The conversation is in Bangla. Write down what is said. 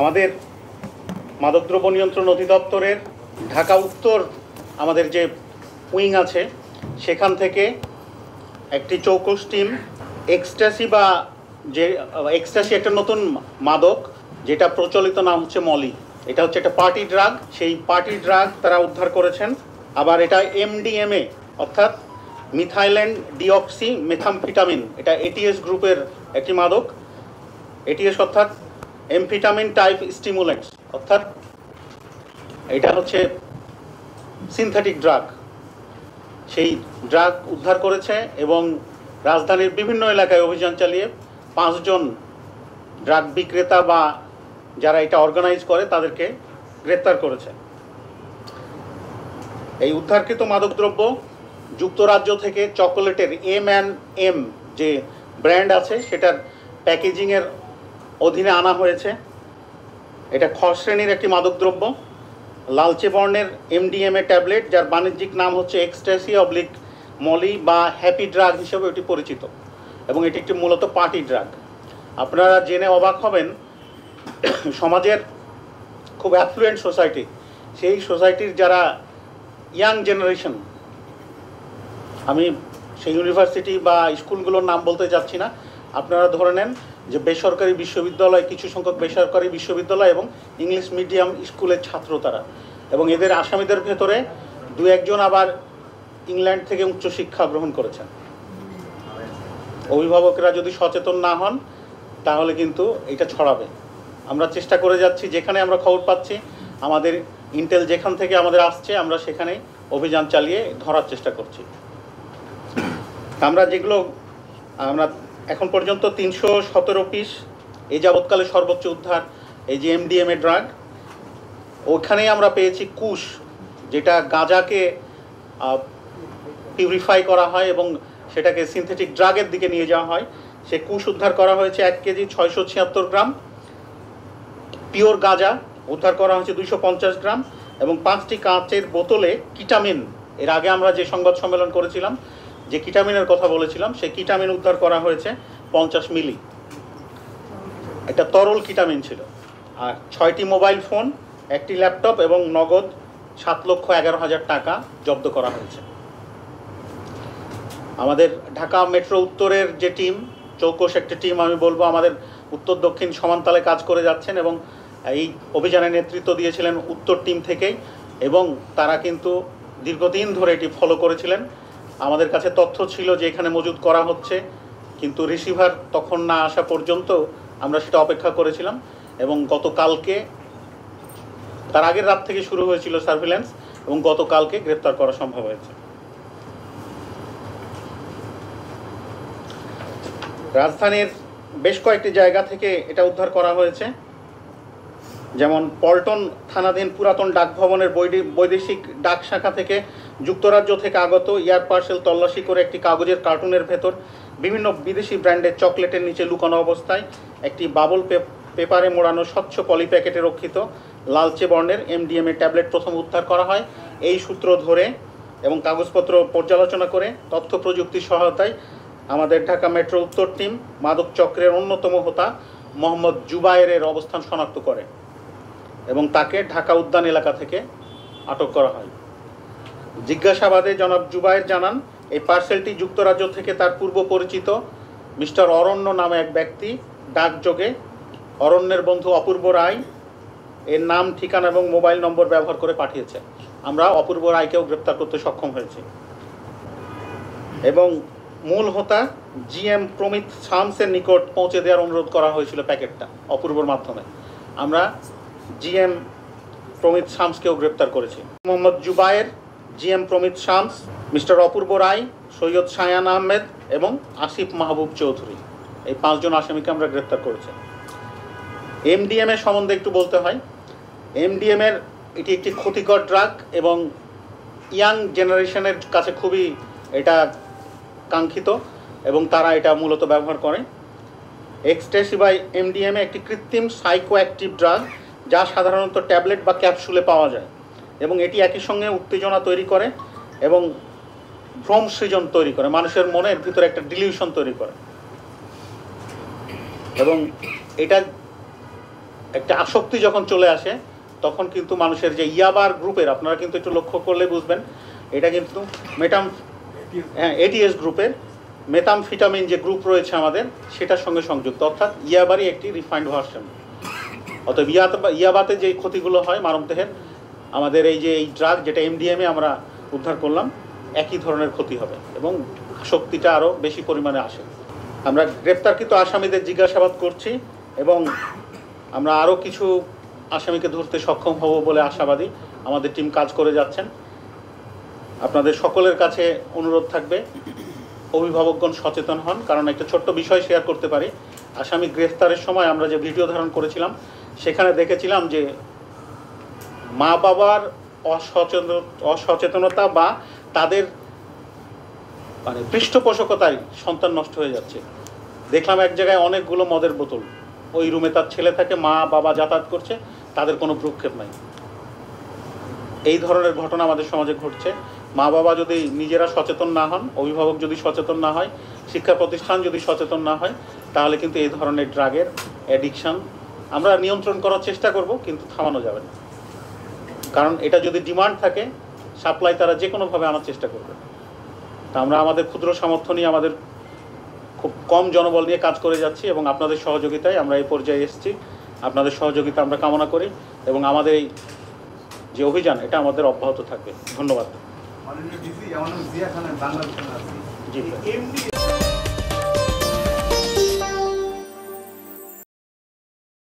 আমাদের মাদকদ্রব্য নিয়ন্ত্রণ অধিদপ্তরের ঢাকা উত্তর আমাদের যে উইং আছে সেখান থেকে একটি চৌকস টিম এক্সট্যাসি বা যে এক্সট্যাসি একটা নতুন মাদক যেটা প্রচলিত নাম হচ্ছে মলি, এটা হচ্ছে একটা পার্টি ড্রাগ। সেই পার্টি ড্রাগ তারা উদ্ধার করেছেন। আবার এটা এমডিএমএ অর্থাৎ মিথাইল্যান্ড ডিঅক্সি মেথামফিটামিন, এটা এটিএস গ্রুপের একটি মাদক। এটিএস অর্থাৎ এমফিটামিন টাইপ স্টিমুলেন্টস, অর্থাৎ এটা হচ্ছে সিনথেটিক ড্রাগ। সেই ড্রাগ উদ্ধার করেছে এবং রাজধানীর বিভিন্ন এলাকায় অভিযান চালিয়ে 5 জন ড্রাগ বিক্রেতা বা যারা এটা অর্গানাইজ করে তাদেরকে গ্রেপ্তার করেছে। এই উদ্ধারকৃত মাদকদ্রব্য যুক্তরাজ্য থেকে চকোলেটের M&M যে ব্র্যান্ড আছে সেটার প্যাকেজিংয়ের অধীনে আনা হয়েছে। এটা খ শ্রেণীর একটি মাদকদ্রব্য, লালচে বর্ণের এমডিএমএ ট্যাবলেট, যার বাণিজ্যিক নাম হচ্ছে এক্সট্যাসি অবলিক মলি বা হ্যাপি ড্রাগ হিসেবে এটি পরিচিত, এবং এটি একটি মূলত পার্টি ড্রাগ। আপনারা জেনে অবাক হবেন, সমাজের খুব অ্যাফ্লুয়েন্ট সোসাইটি, সেই সোসাইটির যারা ইয়াং জেনারেশন, আমি সেই ইউনিভার্সিটি বা স্কুলগুলোর নাম বলতে যাচ্ছি না, আপনারা ধরে নেন যে বেসরকারি বিশ্ববিদ্যালয়, কিছু সংখ্যক বেসরকারি বিশ্ববিদ্যালয় এবং ইংলিশ মিডিয়াম স্কুলের ছাত্র তারা, এবং এদের আসামিদের ভেতরে 2-1 জন আবার ইংল্যান্ড থেকে উচ্চশিক্ষা গ্রহণ করেছেন। অভিভাবকরা যদি সচেতন না হন তাহলে কিন্তু এটা ছড়াবে। আমরা চেষ্টা করে যাচ্ছি, যেখানে আমরা খবর পাচ্ছি, আমাদের ইন্টেল যেখান থেকে আমাদের আসছে আমরা সেখানে অভিযান চালিয়ে ধরার চেষ্টা করছি। আমরা এখন পর্যন্ত 317 পিস এই যাবৎকালে সর্বোচ্চ উদ্ধার এই যে এমডিএমএ ড্রাগ। ওখানেই আমরা পেয়েছি কুশ, যেটা গাঁজাকে পিউরিফাই করা হয় এবং সেটাকে সিনথেটিক ড্রাগের দিকে নিয়ে যাওয়া হয়। সে কুশ উদ্ধার করা হয়েছে 1 কেজি 676 গ্রাম। পিওর গাঁজা উদ্ধার করা হয়েছে 250 গ্রাম, এবং 5টি কাঁচের বোতলে কিটামিন, এর আগে আমরা যে সংবাদ সম্মেলন করেছিলাম যে কিটামিনের কথা বলেছিলাম, সেই কিটামিন উদ্ধার করা হয়েছে 50 মিলি। একটা তরল কিটামিন ছিল। আর 6টি মোবাইল ফোন, 1টি ল্যাপটপ এবং নগদ 7,11,000 টাকা জব্দ করা হয়েছে। আমাদের ঢাকা মেট্রো উত্তরের যে টিম, চৌকস একটি টিম আমি বলবো, আমাদের উত্তর দক্ষিণ সমানতালে কাজ করে যাচ্ছেন এবং এই অভিযানের নেতৃত্ব দিয়েছিলেন উত্তর টিম থেকেই, এবং তারা কিন্তু দীর্ঘদিন ধরে এটি ফলো করেছিলেন। আমাদের কাছে তথ্য ছিল যে এখানে মজুদ করা হচ্ছে, কিন্তু রিসিভার তখন না আসা পর্যন্ত আমরা সেটা অপেক্ষা করেছিলাম, এবং গতকালকে, তার আগের রাত থেকে শুরু হয়েছিল সার্ভিল্যান্স, এবং গতকালকে গ্রেপ্তার করা সম্ভব হয়েছে। রাজধানীর বেশ কয়েকটি জায়গা থেকে এটা উদ্ধার করা হয়েছে, যেমন পল্টন থানাধীন পুরাতন ডাকভবনের বৈদেশিক ডাক শাখা থেকে যুক্তরাজ্য থেকে আগত এয়ার পার্সেল তল্লাশি করে একটি কাগজের কার্টুনের ভেতর বিভিন্ন বিদেশি ব্র্যান্ডের চকলেটের নিচে লুকানো অবস্থায় একটি বাবল পেপারে মোড়ানো স্বচ্ছ পলি প্যাকেটে রক্ষিত লালচে বর্ণের এমডিএমএ ট্যাবলেট প্রথম উদ্ধার করা হয়। এই সূত্র ধরে এবং কাগজপত্র পর্যালোচনা করে তথ্য প্রযুক্তির সহায়তায় আমাদের ঢাকা মেট্রো উত্তর টিম মাদক চক্রের অন্যতম হোতা মোহাম্মদ জুবায়েরের অবস্থান শনাক্ত করে এবং তাকে ঢাকা উদ্যান এলাকা থেকে আটক করা হয়। জিজ্ঞাসাবাদে জনাব জুবায়ের জানান, এই পার্সেলটি যুক্তরাজ্য থেকে তার পূর্ব পরিচিত মিস্টার অরণ্য নামে এক ব্যক্তি ডাকযোগে অরণ্যের বন্ধু অপূর্ব রায় এর নাম, ঠিকানা এবং মোবাইল নম্বর ব্যবহার করে পাঠিয়েছে। আমরা অপূর্ব রায়কেও গ্রেপ্তার করতে সক্ষম হয়েছি, এবং মূল হোতা GM প্রমিত শামসের নিকট পৌঁছে দেওয়ার অনুরোধ করা হয়েছিল প্যাকেটটা অপূর্বর মাধ্যমে। আমরা GM প্রমিত শামসকেও গ্রেপ্তার করেছি। মোহাম্মদ জুবায়ের, GM প্রমিত শামস, মিস্টার অপূর্ব রায়, সৈয়দ শায়ান আহমেদ এবং আসিফ মাহবুব চৌধুরী, এই 5 জন আসামিকে আমরা গ্রেপ্তার করেছি। এমডিএমএ সম্বন্ধে একটু বলতে হয়। এমডিএমএর এটি একটি ক্ষতিকর ড্রাগ এবং ইয়াং জেনারেশনের কাছে খুবই এটা কাঙ্ক্ষিত, এবং তারা এটা মূলত ব্যবহার করে। এক্সট্যাসি বা এমডিএমএ একটি কৃত্রিম সাইকোঅ্যাক্টিভ ড্রাগ, যা সাধারণত ট্যাবলেট বা ক্যাপসুলে পাওয়া যায়, এবং এটি একই সঙ্গে উত্তেজনা তৈরি করে এবং ভ্রম সৃজন তৈরি করে, মানুষের মনের ভিতরে একটা ডিলিউশন তৈরি করে। এবং এটা একটা আসক্তি যখন চলে আসে তখন কিন্তু মানুষের যে ইয়াবার গ্রুপের, আপনারা কিন্তু একটু লক্ষ্য করলে বুঝবেন, এটা কিন্তু এটিএস গ্রুপের মেথামফিটামিন যে গ্রুপ রয়েছে আমাদের, সেটার সঙ্গে সংযুক্ত, অর্থাৎ ইয়াবারই একটি রিফাইন্ড ভার্সন। অতএব ইয়াবাতে যে ক্ষতিগুলো হয় মানবদেহের, আমাদের এই যে এই ড্রাগ যেটা এমডিএমএ আমরা উদ্ধার করলাম, একই ধরনের ক্ষতি হবে এবং শক্তিটা আরও বেশি পরিমাণে আসে। আমরা গ্রেপ্তারকৃত আসামিদের জিজ্ঞাসাবাদ করছি এবং আমরা আরও কিছু আসামিকে ধরতে সক্ষম হব বলে আশাবাদী। আমাদের টিম কাজ করে যাচ্ছেন। আপনাদের সকলের কাছে অনুরোধ থাকবে, অভিভাবকগণ সচেতন হন। কারণ একটা ছোট্ট বিষয় শেয়ার করতে পারি, আসামি গ্রেফতারের সময় আমরা যে ভিডিও ধারণ করেছিলাম সেখানে দেখেছিলাম যে মা বাবার অসচেতনতা বা তাদের মানে পৃষ্ঠপোষকতায় সন্তান নষ্ট হয়ে যাচ্ছে। দেখলাম এক জায়গায় অনেকগুলো মদের বোতল, ওই রুমে তার ছেলে থাকে, মা বাবা যাতায়াত করছে, তাদের কোনো ভ্রুক্ষেপ নাই। এই ধরনের ঘটনা আমাদের সমাজে ঘটছে। মা বাবা যদি নিজেরা সচেতন না হন, অভিভাবক যদি সচেতন না হয়, শিক্ষা প্রতিষ্ঠান যদি সচেতন না হয়, তাহলে কিন্তু এই ধরনের ড্রাগের অ্যাডিকশান আমরা নিয়ন্ত্রণ করার চেষ্টা করব, কিন্তু থামানো যাবে না। কারণ এটা যদি ডিমান্ড থাকে, সাপ্লাই তারা যে কোনোভাবে আনার চেষ্টা করবে। তা আমরা আমাদের ক্ষুদ্র সামর্থ্য নিয়ে, আমাদের খুব কম জনবল নিয়ে কাজ করে যাচ্ছি এবং আপনাদের সহযোগিতায় আমরা এই পর্যায়ে এসেছি। আপনাদের সহযোগিতা আমরা কামনা করি এবং আমাদের এই যে অভিযান, এটা আমাদের অব্যাহত থাকবে। ধন্যবাদ। মাননীয় ডিসি, আমার নাম জিয়া খান, বাংলাদেশ। জি।